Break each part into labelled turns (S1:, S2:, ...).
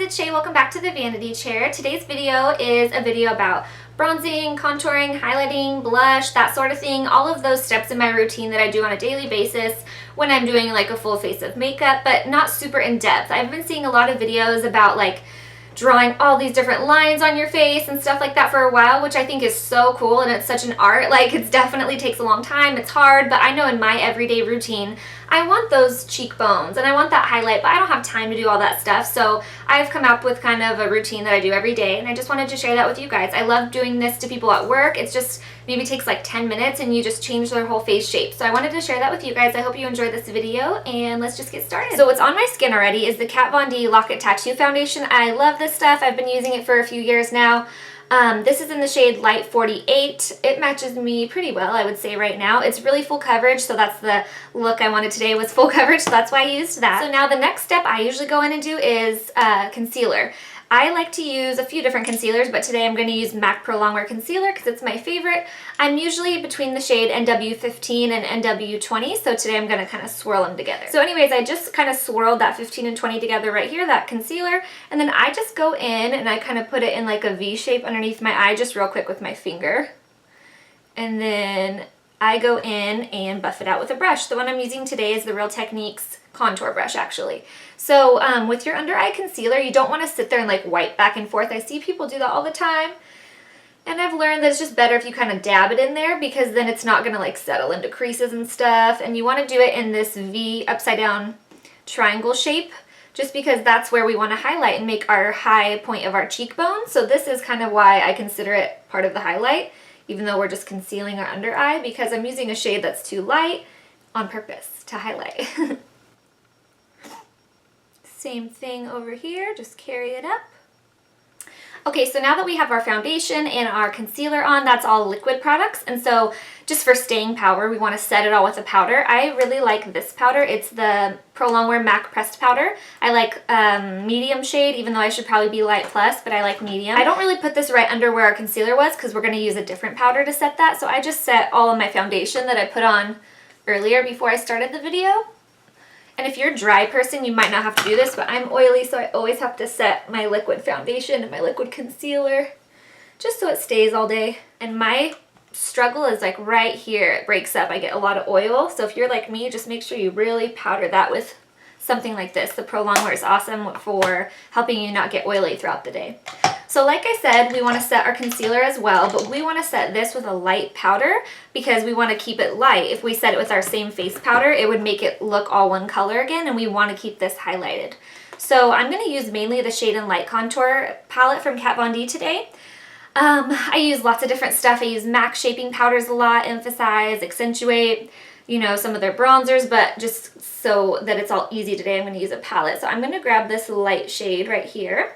S1: it's Shay. Welcome back to the Vanity Chair. Today's video is a video about bronzing, contouring, highlighting, blush, that sort of thing. All of those steps in my routine that I do on a daily basis when I'm doing like a full face of makeup, but not super in depth. I've been seeing a lot of videos about like drawing all these different lines on your face and stuff like that for a while, which I think is so cool, and it's such an art. Like, it definitely takes a long time, it's hard, but I know in my everyday routine I want those cheekbones and I want that highlight, but I don't have time to do all that stuff. So I've come up with kind of a routine that I do every day, and I just wanted to share that with you guys. I love doing this to people at work. It's just maybe takes like 10 minutes and you just change their whole face shape. So I wanted to share that with you guys. I hope you enjoyed this video, and let's just get started. So what's on my skin already is the Kat Von D Lock It Tattoo Foundation. I love this stuff. I've been using it for a few years now. This is in the shade Light 48. It matches me pretty well, I would say, right now. It's really full coverage, so that's the look I wanted today, was full coverage, so that's why I used that. So now the next step I usually go in and do is concealer. I like to use a few different concealers, but today I'm going to use MAC Pro Longwear Concealer because it's my favorite. I'm usually between the shade NW15 and NW20, so today I'm going to kind of swirl them together. So anyways, I just kind of swirled that 15 and 20 together right here, that concealer, and then I just go in and I kind of put it in like a V shape underneath my eye just real quick with my finger. And then I go in and buff it out with a brush. The one I'm using today is the Real Techniques contour brush, actually. So with your under eye concealer, you don't want to sit there and like wipe back and forth. I see people do that all the time, and I've learned that it's just better if you kind of dab it in there, because then it's not going to like settle into creases and stuff. And you want to do it in this V upside down triangle shape, just because that's where we want to highlight and make our high point of our cheekbone. So this is kind of why I consider it part of the highlight, even though we're just concealing our under eye, because I'm using a shade that's too light on purpose to highlight. Same thing over here, just carry it up. Okay, so now that we have our foundation and our concealer on, that's all liquid products, and so just for staying power, we want to set it all with a powder. I really like this powder. It's the Pro Longwear MAC Pressed Powder. I like medium shade, even though I should probably be light plus, but I like medium. I don't really put this right under where our concealer was because we're going to use a different powder to set that, so I just set all of my foundation that I put on earlier before I started the video. And if you're a dry person, you might not have to do this, but I'm oily, so I always have to set my liquid foundation and my liquid concealer just so it stays all day. And my struggle is like right here. It breaks up. I get a lot of oil. So if you're like me, just make sure you really powder that with something like this. The Pro Longwear is awesome for helping you not get oily throughout the day. So like I said, we want to set our concealer as well, but we want to set this with a light powder because we want to keep it light. If we set it with our same face powder, it would make it look all one color again, and we want to keep this highlighted. So I'm going to use mainly the Shade and Light Contour palette from Kat Von D today. I use lots of different stuff. I use MAC shaping powders a lot, Emphasize, Accentuate, you know, some of their bronzers, but just so that it's all easy today, I'm going to use a palette. So I'm going to grab this light shade right here,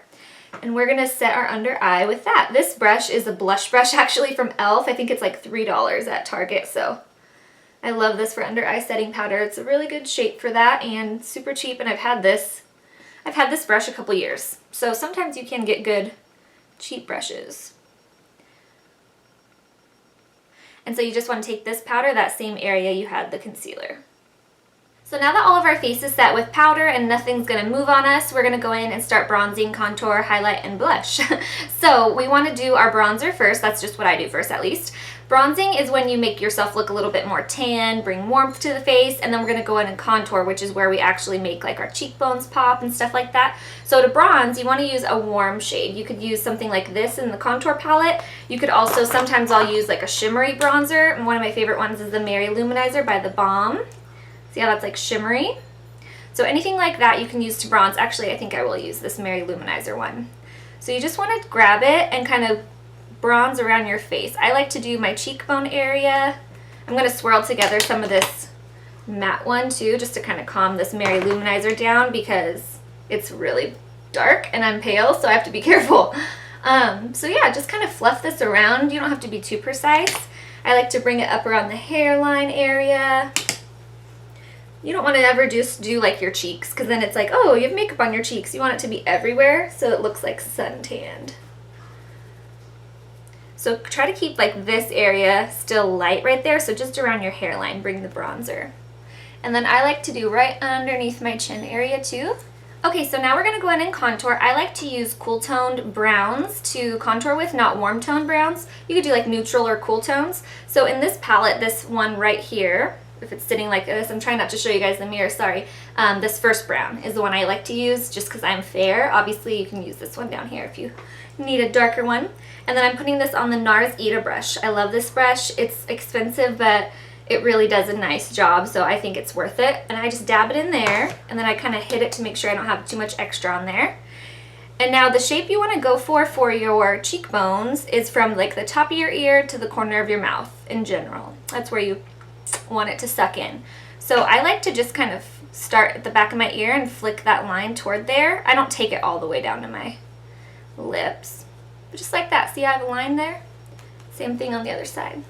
S1: and we're going to set our under eye with that. This brush is a blush brush actually from e.l.f. I think it's like $3 at Target, so I love this for under eye setting powder. It's a really good shape for that and super cheap, and I've had this brush a couple years. So sometimes you can get good cheap brushes. And so you just want to take this powder, that same area you had the concealer. So now that all of our face is set with powder and nothing's going to move on us, we're going to go in and start bronzing, contour, highlight, and blush. So we want to do our bronzer first. That's just what I do first, at least. Bronzing is when you make yourself look a little bit more tan, bring warmth to the face, and then we're going to go in and contour, which is where we actually make like our cheekbones pop and stuff like that. So to bronze, you want to use a warm shade. You could use something like this in the contour palette. You could also, sometimes I'll use like a shimmery bronzer, and one of my favorite ones is the Mary Luminizer by The Balm. See how that's like shimmery? So anything like that you can use to bronze. Actually, I think I will use this Mary Luminizer one. So you just want to grab it and kind of bronze around your face. I like to do my cheekbone area. I'm going to swirl together some of this matte one too, just to kind of calm this Mary Luminizer down because it's really dark and I'm pale, so I have to be careful. So yeah, just kind of fluff this around. You don't have to be too precise. I like to bring it up around the hairline area. You don't want to ever just do like your cheeks, because then it's like, oh, you have makeup on your cheeks. You want it to be everywhere so it looks like suntanned. So try to keep like this area still light right there, so just around your hairline, bring the bronzer. And then I like to do right underneath my chin area too. Okay, so now we're going to go in and contour. I like to use cool toned browns to contour with, not warm toned browns. You could do like neutral or cool tones. So in this palette, this one right here, if it's sitting like this, I'm trying not to show you guys the mirror, sorry. This first brown is the one I like to use just because I'm fair. Obviously you can use this one down here if you need a darker one. And then I'm putting this on the NARS Ita brush. I love this brush. It's expensive, but it really does a nice job, so I think it's worth it. And I just dab it in there, and then I kind of hit it to make sure I don't have too much extra on there. And now the shape you want to go for your cheekbones is from like the top of your ear to the corner of your mouth in general. That's where you want it to suck in. So I like to just kind of start at the back of my ear and flick that line toward there. I don't take it all the way down to my lips, but just like that. See, I have a line there? Same thing on the other side.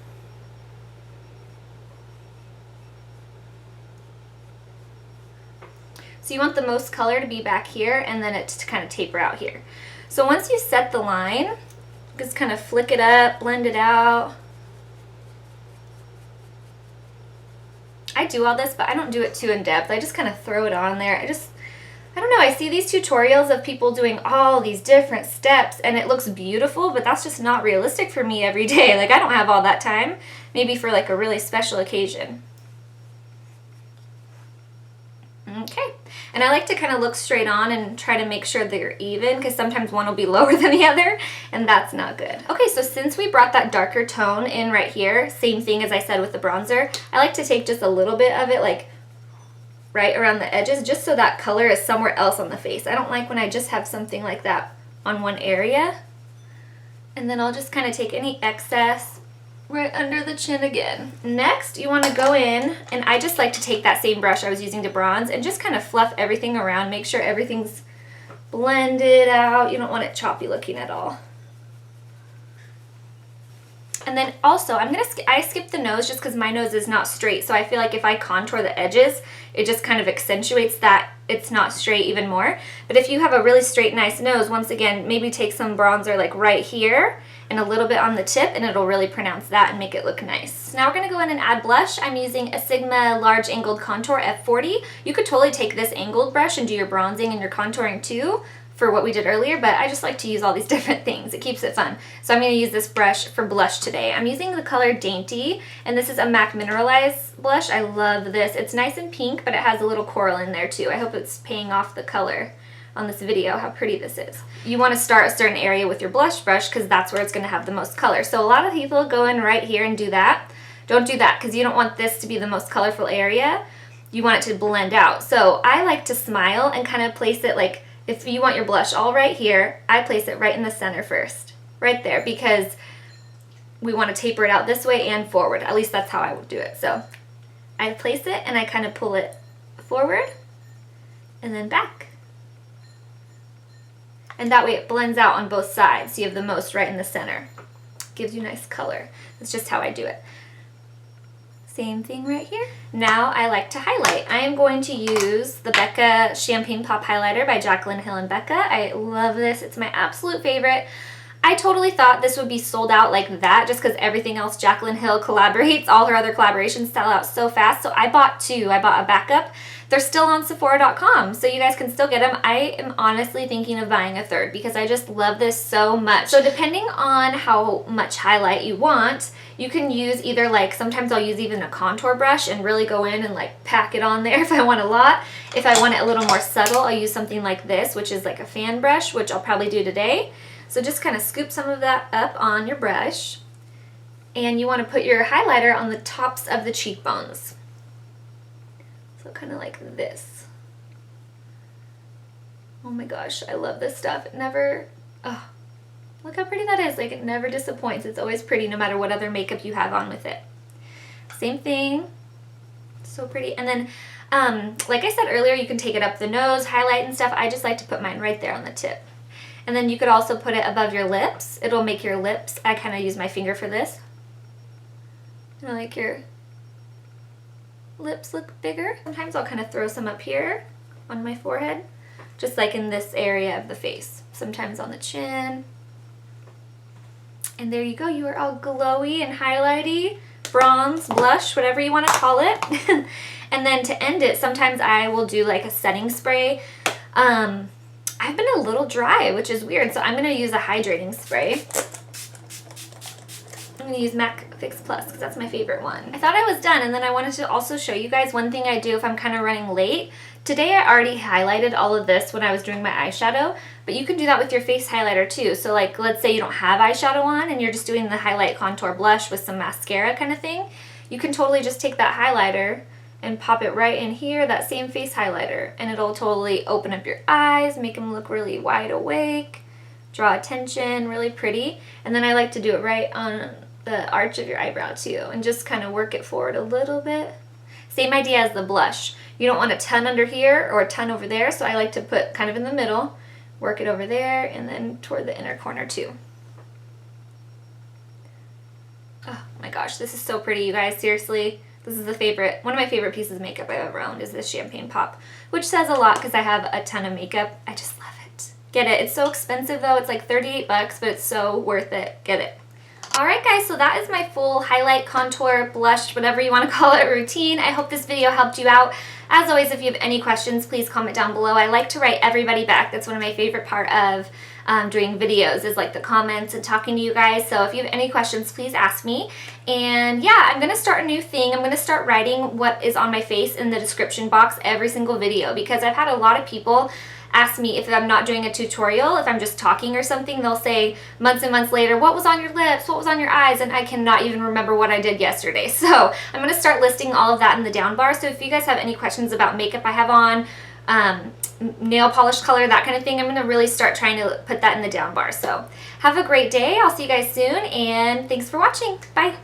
S1: So you want the most color to be back here and then it to kind of taper out here. So once you set the line, just kind of flick it up, blend it out. I do all this, but I don't do it too in depth. I just kind of throw it on there. I don't know, I see these tutorials of people doing all these different steps and it looks beautiful, but that's just not realistic for me every day. Like I don't have all that time, maybe for like a really special occasion. Okay, and I like to kind of look straight on and try to make sure they're even because sometimes one will be lower than the other and that's not good. Okay, so since we brought that darker tone in right here, same thing as I said with the bronzer, I like to take just a little bit of it like right around the edges just so that color is somewhere else on the face. I don't like when I just have something like that on one area. And then I'll just kind of take any excess right under the chin again. Next, you want to go in, and I just like to take that same brush I was using to bronze and just kind of fluff everything around, make sure everything's blended out. You don't want it choppy looking at all. And then also, I skip the nose just because my nose is not straight, so I feel like if I contour the edges, it just kind of accentuates that it's not straight even more. But if you have a really straight, nice nose, once again, maybe take some bronzer like right here and a little bit on the tip, and it'll really pronounce that and make it look nice. Now we're going to go in and add blush. I'm using a Sigma Large Angled Contour F40. You could totally take this angled brush and do your bronzing and your contouring too, for what we did earlier, but I just like to use all these different things. It keeps it fun. So I'm going to use this brush for blush today. I'm using the color Dainty, and this is a MAC Mineralize blush. I love this. It's nice and pink, but it has a little coral in there too. I hope it's paying off the color on this video, how pretty this is. You want to start a certain area with your blush brush because that's where it's going to have the most color. So a lot of people go in right here and do that. Don't do that because you don't want this to be the most colorful area. You want it to blend out. So I like to smile and kind of place it like, if you want your blush all right here, I place it right in the center first, right there, because we want to taper it out this way and forward. At least that's how I would do it. So I place it and I kind of pull it forward and then back. And that way it blends out on both sides. So you have the most right in the center. Gives you nice color. That's just how I do it. Same thing right here. Now I like to highlight. I am going to use the Becca Champagne Pop Highlighter by Jaclyn Hill and Becca. I love this. It's my absolute favorite. I totally thought this would be sold out like that just because everything else Jaclyn Hill collaborates, all her other collaborations sell out so fast. So I bought two. I bought a backup. They're still on Sephora.com, so you guys can still get them. I am honestly thinking of buying a third because I just love this so much. So depending on how much highlight you want, you can use either like, sometimes I'll use even a contour brush and really go in and like pack it on there if I want a lot. If I want it a little more subtle, I'll use something like this, which is like a fan brush, which I'll probably do today. So just kind of scoop some of that up on your brush. And you want to put your highlighter on the tops of the cheekbones. So kind of like this. Oh my gosh, I love this stuff. It never, oh, look how pretty that is. Like it never disappoints. It's always pretty no matter what other makeup you have on with it. Same thing. So pretty. And then, like I said earlier, you can take it up the nose, highlight and stuff. I just like to put mine right there on the tip. And then you could also put it above your lips. It'll make your lips, I kind of use my finger for this. You know, like your lips look bigger. Sometimes I'll kind of throw some up here on my forehead, just like in this area of the face. Sometimes on the chin. And there you go. You are all glowy and highlighty, bronze, blush, whatever you want to call it. And then to end it, sometimes I will do like a setting spray. I've been a little dry, which is weird, so I'm going to use a hydrating spray. I'm going to use MAC Fix Plus because that's my favorite one. I thought I was done, and then I wanted to also show you guys one thing I do if I'm kind of running late. Today I already highlighted all of this when I was doing my eyeshadow, but you can do that with your face highlighter too. So like, let's say you don't have eyeshadow on and you're just doing the highlight contour blush with some mascara kind of thing. You can totally just take that highlighter and pop it right in here, that same face highlighter, and it'll totally open up your eyes, make them look really wide awake, draw attention, really pretty. And then I like to do it right on the arch of your eyebrow too, and just kind of work it forward a little bit. Same idea as the blush. You don't want a ton under here or a ton over there, so I like to put kind of in the middle, work it over there, and then toward the inner corner too. Oh my gosh, this is so pretty, you guys, seriously. This is one of my favorite pieces of makeup I've ever owned is this Champagne Pop, which says a lot because I have a ton of makeup. I just love it. Get it. It's so expensive though. It's like 38 bucks, but it's so worth it. Get it. Alright guys, so that is my full highlight, contour, blush, whatever you want to call it, routine. I hope this video helped you out. As always, if you have any questions, please comment down below. I like to write everybody back. That's one of my favorite part of doing videos is like the comments and talking to you guys. So if you have any questions, please ask me. And yeah, I'm going to start a new thing. I'm going to start writing what is on my face in the description box every single video because I've had a lot of people ask me if I'm not doing a tutorial, if I'm just talking or something, they'll say months and months later, what was on your lips, what was on your eyes, and I cannot even remember what I did yesterday. So I'm going to start listing all of that in the down bar. So if you guys have any questions about makeup I have on, nail polish color, that kind of thing, I'm going to really start trying to put that in the down bar. So have a great day. I'll see you guys soon, and thanks for watching. Bye.